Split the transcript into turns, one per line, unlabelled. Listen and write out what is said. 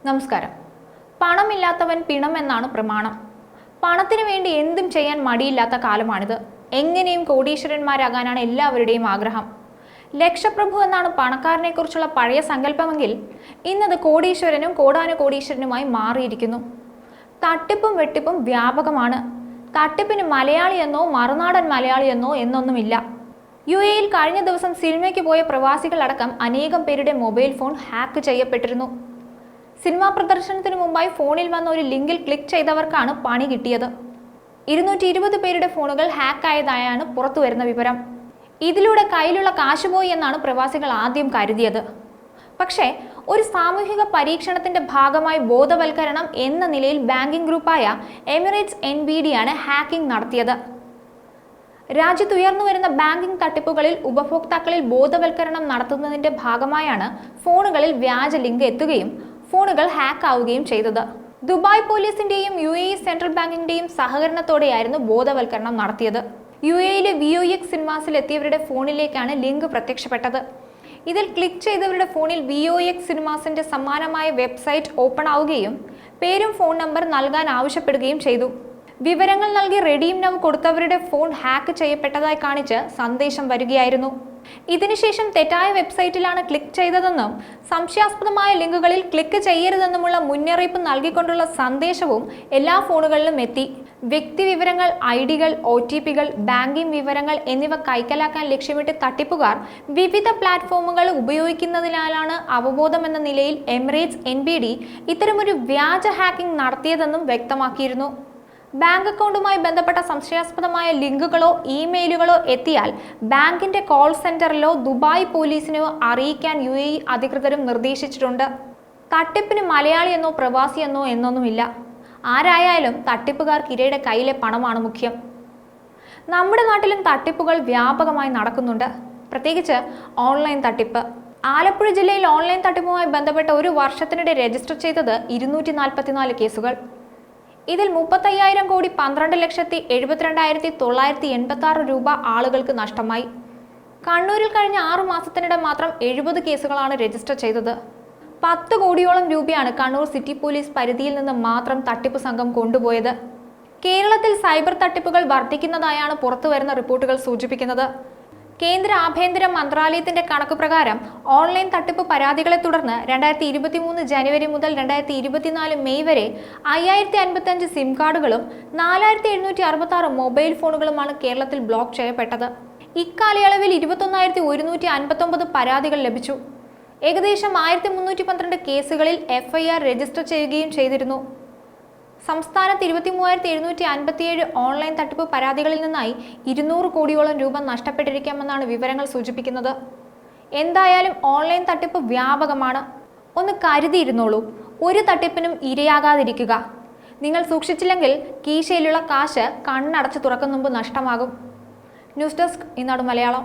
നമസ്കാരം. പണമില്ലാത്തവൻ പിണം എന്നാണ് പ്രമാണം. പണത്തിന് വേണ്ടി എന്തും ചെയ്യാൻ മടിയില്ലാത്ത കാലമാണിത്. എങ്ങനെയും കോടീശ്വരന്മാരാകാനാണ് എല്ലാവരുടെയും ആഗ്രഹം. ലക്ഷപ്രഭു എന്നാണ് പണക്കാരനെ കുറിച്ചുള്ള പഴയ സങ്കല്പമെങ്കിൽ ഇന്നത് കോടീശ്വരനും കോടാനുകോടീശ്വരനുമായി മാറിയിരിക്കുന്നു. തട്ടിപ്പും വെട്ടിപ്പും വ്യാപകമാണ്. തട്ടിപ്പിന് മലയാളിയെന്നോ മറുനാടൻ മലയാളിയെന്നോ എന്നൊന്നുമില്ല. യുഎഇയിൽ കഴിഞ്ഞ ദിവസം സിനിമയ്ക്ക് പോയ പ്രവാസികളടക്കം അനേകം പേരുടെ മൊബൈൽ ഫോൺ ഹാക്ക് ചെയ്യപ്പെട്ടിരുന്നു. സിനിമാ പ്രദർശനത്തിന് മുമ്പായി ഫോണിൽ വന്ന ഒരു ലിങ്കിൽ ക്ലിക്ക് ചെയ്തവർക്കാണ് പണി കിട്ടിയത്. 220 പേരുടെ ഫോണുകൾ ഹാക്കായതായാണ് പുറത്തുവരുന്ന വിവരം. ഇതിലൂടെ കയ്യിലുള്ള കാശ് പോയി എന്നാണ് പ്രവാസികൾ ആദ്യം കരുതിയത്. പക്ഷേ ഒരു സാമൂഹിക പരീക്ഷണത്തിന്റെ ഭാഗമായി ബോധവൽക്കരണം എന്ന നിലയിൽ ബാങ്കിംഗ് ഗ്രൂപ്പായ എമിറേറ്റ്സ് NBD ഹാക്കിംഗ് നടത്തിയത്. രാജ്യത്ത് ഉയർന്നുവരുന്ന ബാങ്കിംഗ് തട്ടിപ്പുകളിൽ ഉപഭോക്താക്കളിൽ ബോധവൽക്കരണം നടത്തുന്നതിന്റെ ഭാഗമായാണ് ഫോണുകളിൽ വ്യാജ ലിങ്ക് എത്തുകയും ഫോണുകൾ ഹാക്ക് ആവുകയും ചെയ്തത്. ദുബായ് പോലീസിന്റെയും UAE സെൻട്രൽ ബാങ്കിന്റെയും സഹകരണത്തോടെയായിരുന്നു ബോധവൽക്കരണം നടത്തിയത്. UAEയിലെ VOX സിനിമാസിൽ എത്തിയവരുടെ ഫോണിലേക്കാണ് ലിങ്ക് പ്രത്യക്ഷപ്പെട്ടത്. ഇതിൽ ക്ലിക്ക് ചെയ്തവരുടെ ഫോണിൽ VOX സിനിമാസിന്റെ സമാനമായ വെബ്സൈറ്റ് ഓപ്പൺ ആവുകയും പേരും ഫോൺ നമ്പർ നൽകാൻ ആവശ്യപ്പെടുകയും ചെയ്തു. വിവരങ്ങൾ നൽകി റെഡീം നൗ കൊടുത്തവരുടെ ഫോൺ ഹാക്ക് ചെയ്യപ്പെട്ടതായി കാണിച്ച് സന്ദേശം വരികയായിരുന്നു. ഇതിനുശേഷം തെറ്റായ വെബ്സൈറ്റിലാണ് ക്ലിക്ക് ചെയ്തതെന്നും സംശയാസ്പദമായ ലിങ്കുകളിൽ ക്ലിക്ക് ചെയ്യരുതെന്നുമുള്ള മുന്നറിയിപ്പ് നൽകിക്കൊണ്ടുള്ള സന്ദേശവും എല്ലാ ഫോണുകളിലും എത്തി. വ്യക്തി വിവരങ്ങൾ, ID-കൾ, OTP-കൾ, ബാങ്കിംഗ് വിവരങ്ങൾ എന്നിവ കൈക്കലാക്കാൻ ലക്ഷ്യമിട്ട് തട്ടിപ്പുകാർ വിവിധ പ്ലാറ്റ്ഫോമുകൾ ഉപയോഗിക്കുന്നതിനാലാണ് അവബോധമെന്ന നിലയിൽ എമിറേറ്റ്സ് NBD ഇത്തരമൊരു വ്യാജ ഹാക്കിംഗ് നടത്തിയതെന്നും വ്യക്തമാക്കിയിരുന്നു. ബാങ്ക് അക്കൗണ്ടുമായി ബന്ധപ്പെട്ട സംശയാസ്പദമായ ലിങ്കുകളോ ഇമെയിലുകളോ എത്തിയാൽ ബാങ്കിന്റെ കോൾ സെന്ററിലോ ദുബായ് പോലീസിനോ അറിയിക്കാൻ UAE അധികൃതരും നിർദ്ദേശിച്ചിട്ടുണ്ട്. തട്ടിപ്പിന് മലയാളിയെന്നോ പ്രവാസിയെന്നോ എന്നൊന്നുമില്ല. ആരായാലും തട്ടിപ്പുകാർക്ക് ഇരയുടെ കയ്യിലെ പണമാണ് മുഖ്യം. നമ്മുടെ നാട്ടിലും തട്ടിപ്പുകൾ വ്യാപകമായി നടക്കുന്നുണ്ട്, പ്രത്യേകിച്ച് ഓൺലൈൻ തട്ടിപ്പ്. ആലപ്പുഴ ജില്ലയിൽ ഓൺലൈൻ തട്ടിപ്പുമായി ബന്ധപ്പെട്ട ഒരു വർഷത്തിനിടെ രജിസ്റ്റർ ചെയ്തത് 244 കേസുകൾ. ഇതിൽ 35,000 കോടി 12,72,986 രൂപ ആളുകൾക്ക് നഷ്ടമായി. കണ്ണൂരിൽ കഴിഞ്ഞ 6 മാസത്തിനിടെ മാത്രം 70 കേസുകളാണ് രജിസ്റ്റർ ചെയ്തത്. 10 കോടിയോളം രൂപയാണ് കണ്ണൂർ സിറ്റി പോലീസ് പരിധിയിൽ നിന്ന് മാത്രം തട്ടിപ്പ് സംഘം കൊണ്ടുപോയത്. കേരളത്തിൽ സൈബർ തട്ടിപ്പുകൾ വർദ്ധിക്കുന്നതായാണ് പുറത്തുവരുന്ന റിപ്പോർട്ടുകൾ സൂചിപ്പിക്കുന്നത്. കേന്ദ്ര ആഭ്യന്തര മന്ത്രാലയത്തിന്റെ കണക്ക് പ്രകാരം ഓൺലൈൻ തട്ടിപ്പ് പരാതികളെ തുടർന്ന് 2023 ജനുവരി മുതൽ 2024 മെയ് വരെ 5055 സിം കാർഡുകളും 4766 മൊബൈൽ ഫോണുകളുമാണ് കേരളത്തിൽ ബ്ലോക്ക് ചെയ്യപ്പെട്ടത്. ഇക്കാലയളവിൽ 21,159 പരാതികൾ ലഭിച്ചു. ഏകദേശം 1312 കേസുകളിൽ FIR രജിസ്റ്റർ ചെയ്യുകയും ചെയ്തിരുന്നു. സംസ്ഥാനത്ത് 23,757 ഓൺലൈൻ തട്ടിപ്പ് പരാതികളിൽ നിന്നായി 200 കോടിയോളം രൂപ നഷ്ടപ്പെട്ടിരിക്കാമെന്നാണ് വിവരങ്ങൾ സൂചിപ്പിക്കുന്നത്. എന്തായാലും ഓൺലൈൻ തട്ടിപ്പ് വ്യാപകമാണ്. ഒന്ന് കരുതിയിരുന്നോളൂ, ഒരു തട്ടിപ്പിനും ഇരയാകാതിരിക്കുക. നിങ്ങൾ സൂക്ഷിച്ചില്ലെങ്കിൽ കീശയിലുള്ള കാശ് കണ്ണടച്ച് തുറക്കും മുമ്പ് നഷ്ടമാകും. ന്യൂസ് ഡെസ്ക്, ഈനാട് മലയാളം.